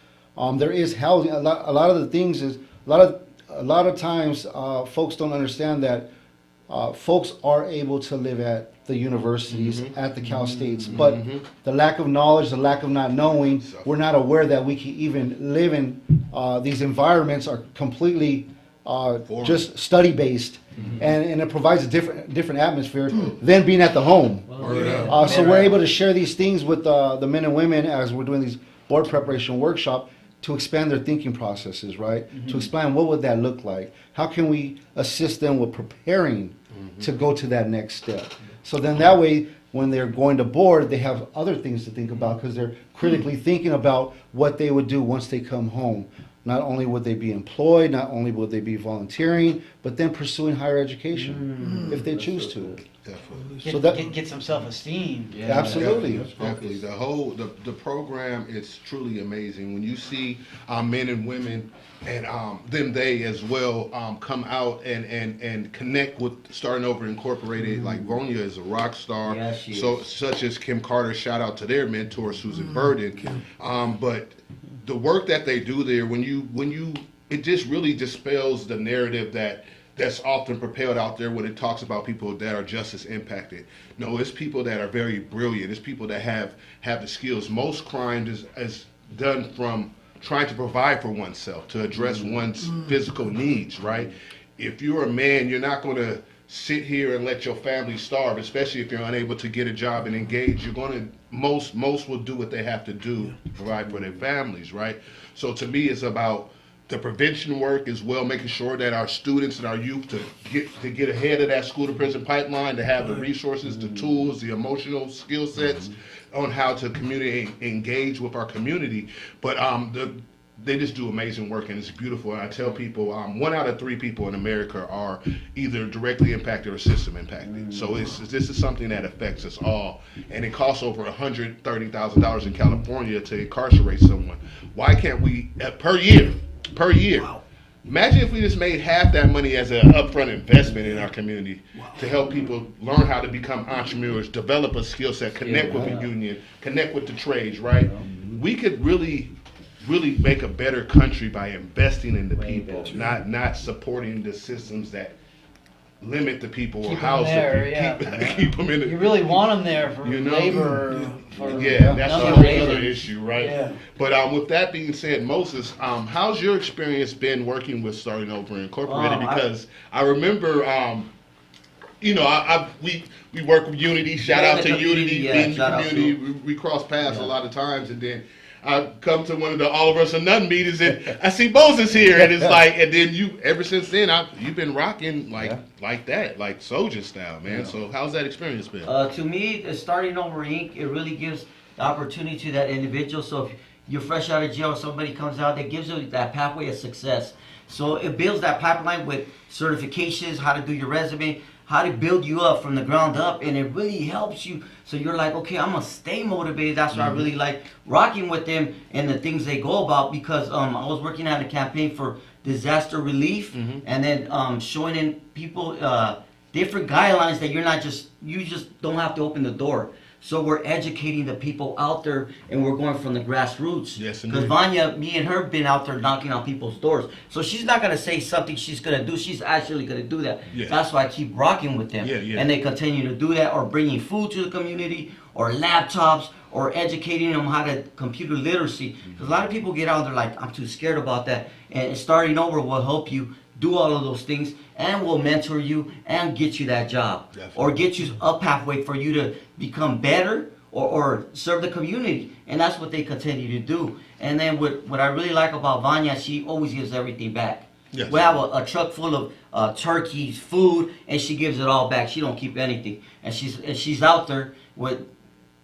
There is housing. A lot of the things is a lot of times folks don't understand that folks are able to live at the universities, at the Cal States, but the lack of knowledge, the lack of not knowing, we're not aware that we can even live in these environments are completely just study based, and it provides a different atmosphere than being at the home. So we're able to share these things with the men and women as we're doing these board preparation workshop to expand their thinking processes, right? To explain what would that look like? How can we assist them with preparing to go to that next step? So then that way, when they're going to board, they have other things to think about because they're critically thinking about what they would do once they come home. Not only would they be employed, not only would they be volunteering, but then pursuing higher education if they choose to. Definitely. So that- Get some self-esteem. Absolutely. Definitely. The program is truly amazing. When you see men and women and they as well come out and connect with Starting Over Incorporated. Like Vonia is a rock star. Yes, she so is. such as Kim Carter. Shout out to their mentor Susan Burden. But the work that they do there, when you it just really dispels the narrative that's often propelled out there when it talks about people that are justice impacted. No, it's people that are very brilliant. It's people that have the skills. Most crimes is done from trying to provide for oneself, to address one's physical needs, right? If you're a man, you're not going to sit here and let your family starve, especially if you're unable to get a job and engage. You're going to, most will do what they have to do to provide for their families, right? So to me, it's about the prevention work as well, making sure that our students and our youth to get ahead of that school to prison pipeline, to have the resources, the tools, the emotional skill sets on how to communicate, engage with our community. But they just do amazing work, and it's beautiful. And I tell people, 1 out of 3 people in America are either directly impacted or system impacted. So this is something that affects us all, and it costs over $130,000 in California to incarcerate someone. Why can't we per year? Wow. Imagine if we just made half that money as an upfront investment in our community to help people learn how to become entrepreneurs, develop a skill set, connect with the union, connect with the trades, right? We could really make a better country by investing in the people, not supporting the systems that limit the people or house the people. Keep them in the, You really want them there for labor. That's a whole other issue, right? Yeah. But with that being said, Moses, how's your experience been working with Starting Over Incorporated? Because I remember, we work with Unity. Shout out to Unity in the community. We cross paths a lot of times, and then I come to one of the All of Us or None meetings, and I see Moses here, and it's like, and then ever since then, you've been rocking like that, like soldier style, man. So how's that experience been? To me, Starting Over Inc., it really gives the opportunity to that individual. So if you're fresh out of jail, somebody comes out, that gives you that pathway of success. So it builds that pipeline with certifications, how to do your resume, how to build you up from the ground up, and it really helps you. So you're like, okay, I'm gonna stay motivated. That's why I really like rocking with them and the things they go about, because I was working on a campaign for disaster relief, and then showing in people different guidelines that you just don't have to open the door. So we're educating the people out there, and we're going from the grassroots. Yes, because Vanya, me and her, been out there knocking on people's doors. So she's not gonna say something she's gonna do. She's actually gonna do that. Yeah. That's why I keep rocking with them. And they continue to do that, or bringing food to the community, or laptops, or educating them how to computer literacy. Because a lot of people get out there like, I'm too scared about that. And Starting Over will help you do all of those things, and will mentor you and get you that job. Definitely. Or get you a pathway for you to become better or serve the community. And that's what they continue to do. And then what I really like about Vanya, she always gives everything back. Yes. We have a truck full of turkeys, food, and she gives it all back. She don't keep anything. And she's out there with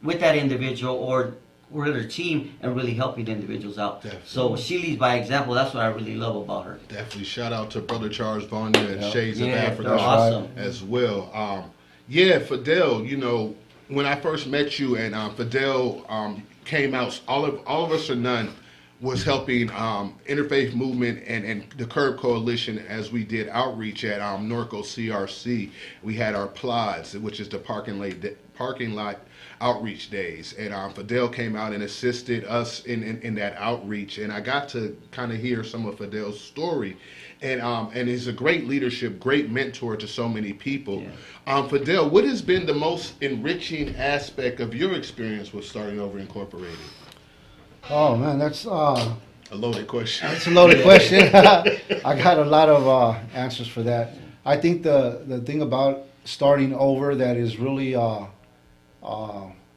that individual or with her team and really helping the individuals out. Definitely. So she leads by example. That's what I really love about her. Definitely. Shout out to Brother Charles Vanya and Shades of Africa awesome. As well. Fidel, when I first met you and Fidel came out, all of Us or None was helping Interfaith Movement and the Curb Coalition as we did outreach at Norco CRC. We had our PLODs, which is the parking lot outreach days, and Fidel came out and assisted us in that outreach, and I got to kind of hear some of Fidel's story, and he's a great leadership, great mentor to so many people. Yeah. Fidel, what has been the most enriching aspect of your experience with Starting Over Incorporated? Oh man, that's a loaded question. That's a loaded question. I got a lot of answers for that. I think the thing about Starting Over that is really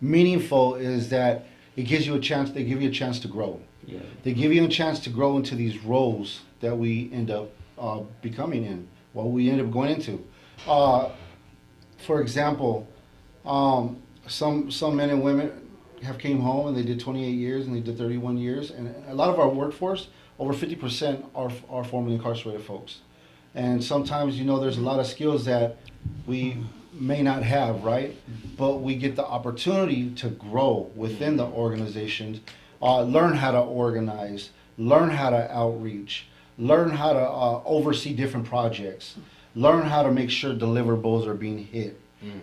meaningful is that it gives you a chance. They give you a chance to grow. Yeah. They give you a chance to grow into these roles that we end up becoming in, what we end up going into. For example, some men and women have came home and they did 28 years and they did 31 years, and a lot of our workforce, over 50% are formerly incarcerated folks. And sometimes, there's a lot of skills that we may not have, right? But we get the opportunity to grow within the organizations, learn how to organize, learn how to outreach, learn how to oversee different projects, learn how to make sure deliverables are being hit,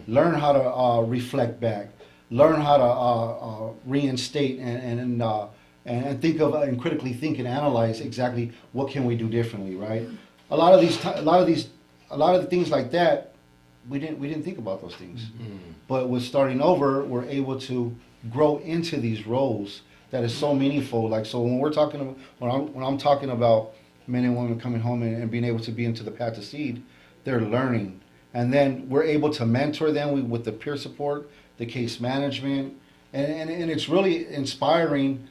learn how to reflect back, learn how to reinstate and think of and critically think and analyze exactly what can we do differently, right? A lot of the things like that, we didn't think about those things. But with Starting Over, we're able to grow into these roles that is so meaningful. Like, so when we're talking about, when I'm talking about men and women coming home and being able to be into the path to seed, they're learning. And then we're able to mentor them with the peer support, the case management, and it's really inspiring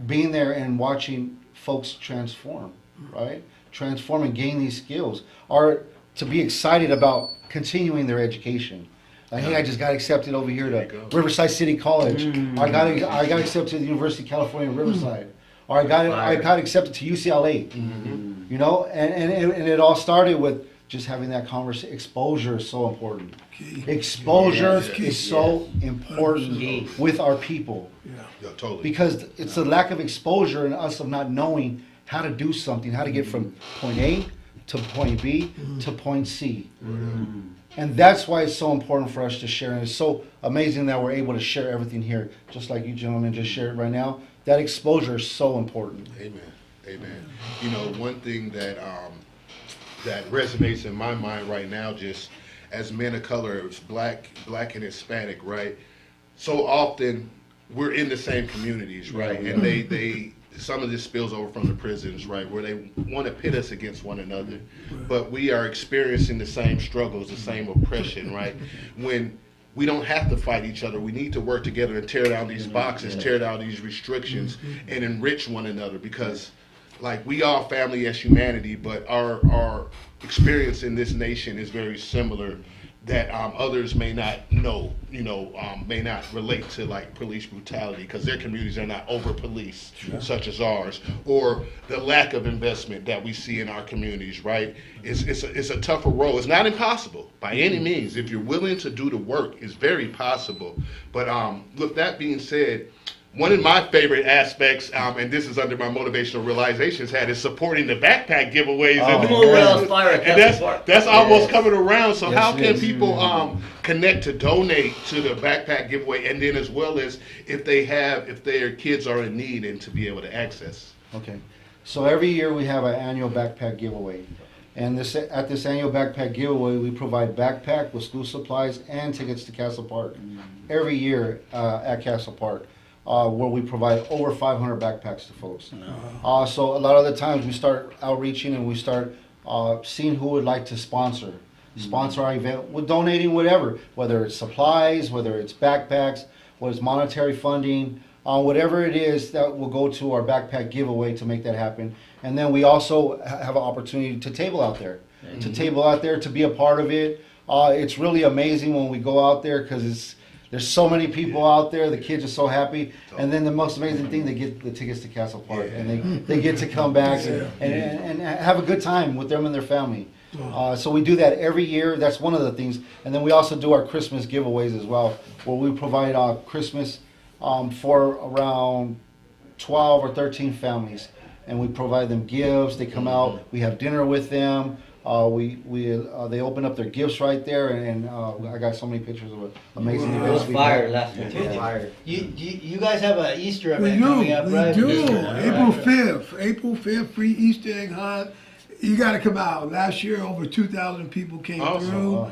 being there and watching folks transform, right? Transform and gain these skills, or to be excited about continuing their education. Like, hey, I just got accepted over here to Riverside City College. I got accepted to the University of California, Riverside. Or I got accepted to UCLA. You know, and it all started with just having that conversation. Exposure is so important. Exposure is so important with our people. Yeah, totally. Because it's the lack of exposure in us of not knowing how to do something, how to get from point A to point B to point C. And that's why it's so important for us to share. And it's so amazing that we're able to share everything here, just like you gentlemen just shared right now. That exposure is so important. Amen. Amen. You know, one thing that that resonates in my mind right now, just as men of color, it's black and Hispanic, right? So often we're in the same communities, right? And they some of this spills over from the prisons, right, where they want to pit us against one another, but we are experiencing the same struggles, the same oppression, right? When we don't have to fight each other. We need to work together and tear down these boxes, tear down these restrictions, and enrich one another, because, like, we are family as humanity, but our experience in this nation is very similar, that others may not know, may not relate to, like, police brutality, because their communities are not over-policed, such as ours, or the lack of investment that we see in our communities, right? It's a tougher road. It's not impossible, by any means. If you're willing to do the work, it's very possible. But with that being said, one of my favorite aspects, and this is under my motivational realizations hat, is supporting the backpack giveaways. And that's almost coming around. So how can people connect to donate to the backpack giveaway, and then as well as if their kids are in need and to be able to access? Okay. So every year we have an annual backpack giveaway. And at this annual backpack giveaway, we provide backpack with school supplies and tickets to Castle Park every year at Castle Park. Where we provide over 500 backpacks to folks. So a lot of the times we start outreaching and we start seeing who would like to sponsor our event with donating whatever, whether it's supplies, whether it's backpacks, whether it's monetary funding, whatever it is that will go to our backpack giveaway to make that happen. And then we also have an opportunity to table out there, to be a part of it. It's really amazing when we go out there, because there's so many people out there. The kids are so happy. And then the most amazing thing, they get the tickets to Castle Park. And they get to come back and have a good time with them and their family. So we do that every year. That's one of the things. And then we also do our Christmas giveaways as well, where we provide Christmas for around 12 or 13 families. And we provide them gifts. They come out. We have dinner with them. They open up their gifts right there, and I got so many pictures of amazing events. It was fire last week. Fire. You guys have an Easter We event do. coming up, right? We do. April 5th, free Easter egg hunt. You got to come out. Last year, over 2,000 people came through.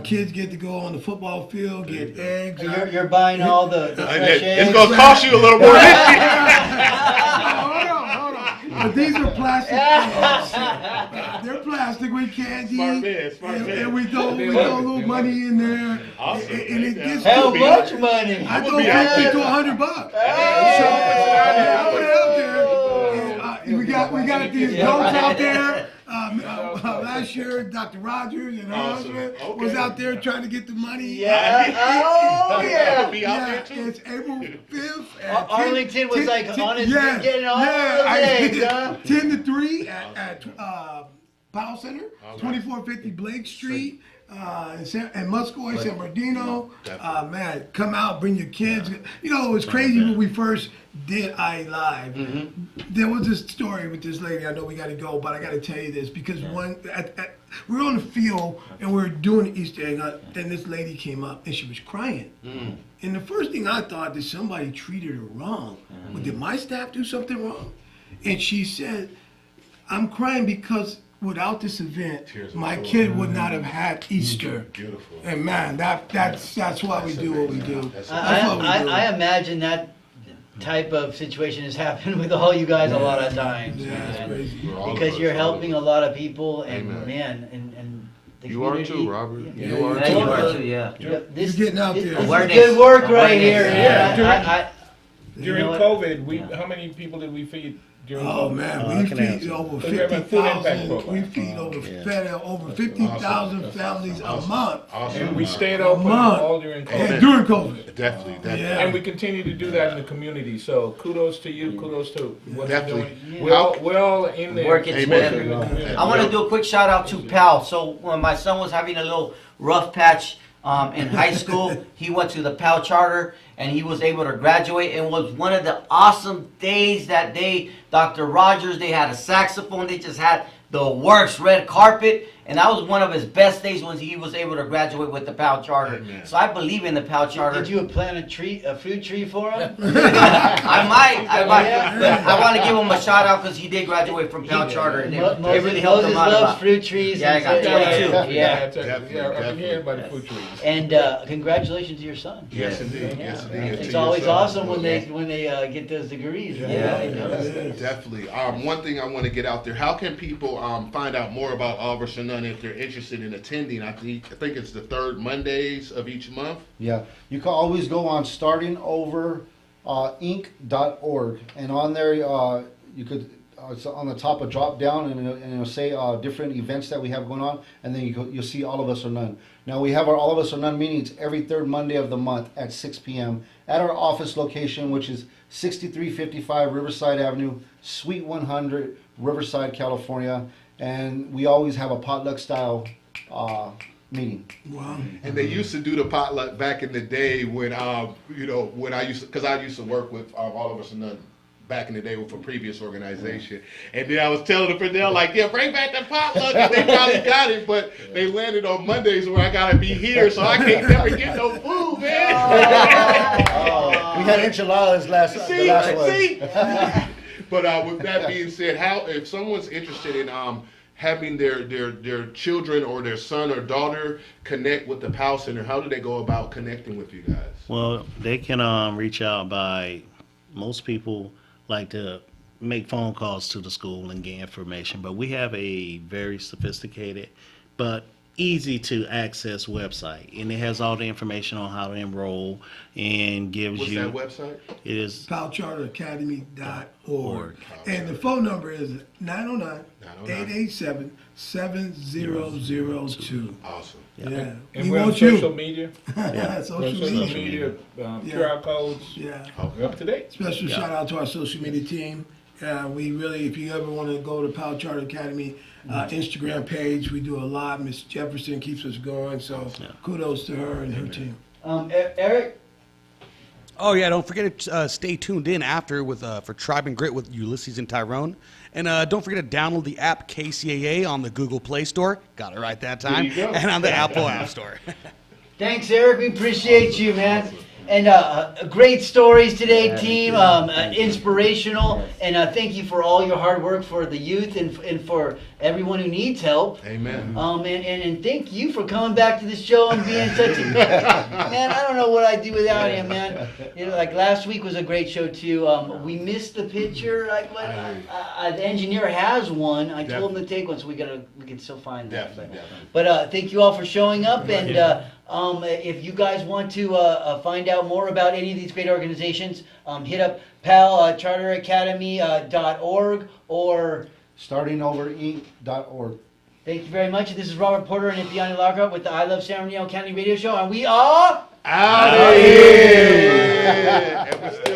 Kids get to go on the football field, get eggs. You're buying all the fresh eggs. It's going to cost you a little more this year. Hold on. But these are plastic eggs. They're plastic with candy. Smart man. And we throw a little money in there. Awesome. And it gets How to much money? I throw $50 to $100. I went out there. And, we got these goats out there. Last year, Dr. Rogers and her husband was out there trying to get the money. It's April 5th. Arlington was like on his feet getting all the eggs, huh? 10 to 3 at Powell Center, 2450 Blake Street. And Muscoy, San Bernardino, man, come out, bring your kids. You know, it was crazy when we first did I Live. There was this story with this lady. I know we got to go, but I got to tell you this, because we were on the field and we were doing the Easter egg hunt. Then this lady came up and she was crying. And the first thing I thought, did somebody treated her wrong? Well, did my staff do something wrong? And she said, I'm crying because without this event, my kid would not have had Easter. Beautiful. And man, that's why we do what we do. I imagine that type of situation has happened with all you guys a lot of times, Yeah, it's man. crazy. We're all of Because us, you're all of helping us. a lot of people, and Amen. man, and the You are community. too, Robert. Yeah, You are Yeah, you too. are too, yeah. Yeah, this, You're getting out this there. is Awareness. good work right Awareness. here. Yeah. And I, During know what? COVID, how many people did we feed during Oh COVID? man, I we can feed answer. over So we have a food impact 50,000. program. We feed fed over 50,000 families a month. Awesome. And we stayed A open month. all during COVID. And during COVID. Definitely, definitely. Yeah. And we continue to do that in the community. So kudos to you. Kudos to what you're Definitely. doing. We're all in there. Working together. in the community. I want to do a quick shout out to Pal. So when my son was having a little rough patch in high school, he went to the Pal Charter and he was able to graduate. And was one of the awesome days that day. Dr. Rogers, they had a saxophone. They just had the works, red carpet. And that was one of his best days when he was able to graduate with the Pal Charter. Amen. So I believe in the Pal Charter. Did you plant a fruit tree for him? I might. Yeah. But I want to give him a shout out because he did graduate from Pal Charter. And it really helped Moses him out a loves lot. fruit trees. Yeah, I got and so- that too. Yeah. Definitely, I've been definitely. hearing about the food trees. And congratulations to your son. Yes, indeed. Yes, indeed. And It's to always yourself. awesome when they get those degrees, right? Yeah. Definitely. One thing I want to get out there: how can people find out more about Oliver Shannon if they're interested in attending? I think it's the third Mondays of each month. Yeah, you can always go on startingover.inc.org, and on there you could it's on the top a drop down, and it'll say different events that we have going on, and then you'll see All of Us or None. Now we have our All of Us or None meetings every third Monday of the month at 6 p.m. at our office location, which is 6355 Riverside Avenue, Suite 100, Riverside, California, and we always have a potluck style meeting. Wow. And they used to do the potluck back in the day when when I used to work with All of Us and None back in the day with a previous organization. And then I was telling the Fidel, like, yeah, bring back the potluck. And they probably got it, but they landed on Mondays where I got to be here, so I can't never get no food, man. We had enchiladas the last one. See? But with that being said, if someone's interested in having their children or their son or daughter connect with the PAL Center, how do they go about connecting with you guys? Well, they can reach out by, most people like to make phone calls to the school and get information, but we have a very sophisticated but easy to access website, and it has all the information on how to enroll and gives What's you that website? it is PalCharterAcademy.org. And the phone number is 909-887-7002. Awesome. Yeah. And We we're on want you. social media. Social We're on social media. media, Yeah. QR codes. Yeah. We're up to date. Special shout out to our social media team. We really, if you ever want to go to Pal Charter Academy Instagram page, we do a lot. Miss Jefferson keeps us going, so kudos to her and her team. Eric? Oh yeah, don't forget to stay tuned in after with for Tribe and Grit with Ulysses and Tyrone, and don't forget to download the app KCAA on the Google Play Store. Got it right that time, There you go. and on the Apple App Store. Thanks, Eric. We appreciate you, man. And great stories today, team. Inspirational. And thank you for all your hard work for the youth and for everyone who needs help. Amen. And thank you for coming back to the show and being such a man. I don't know what I'd do without him, man. You know, like last week was a great show too. We missed the picture. Like what? The engineer has one. I told him to take one, so we can still find that. Definitely. But thank you all for showing up. And if you guys want to find out more about any of these great organizations, hit up palcharteracademy.org or startingover.inc.org. thank you very much. This is Robert Porter and Ipiani Lockhart with the I Love San Bernardino County Radio Show, and we are Out of here! And we're still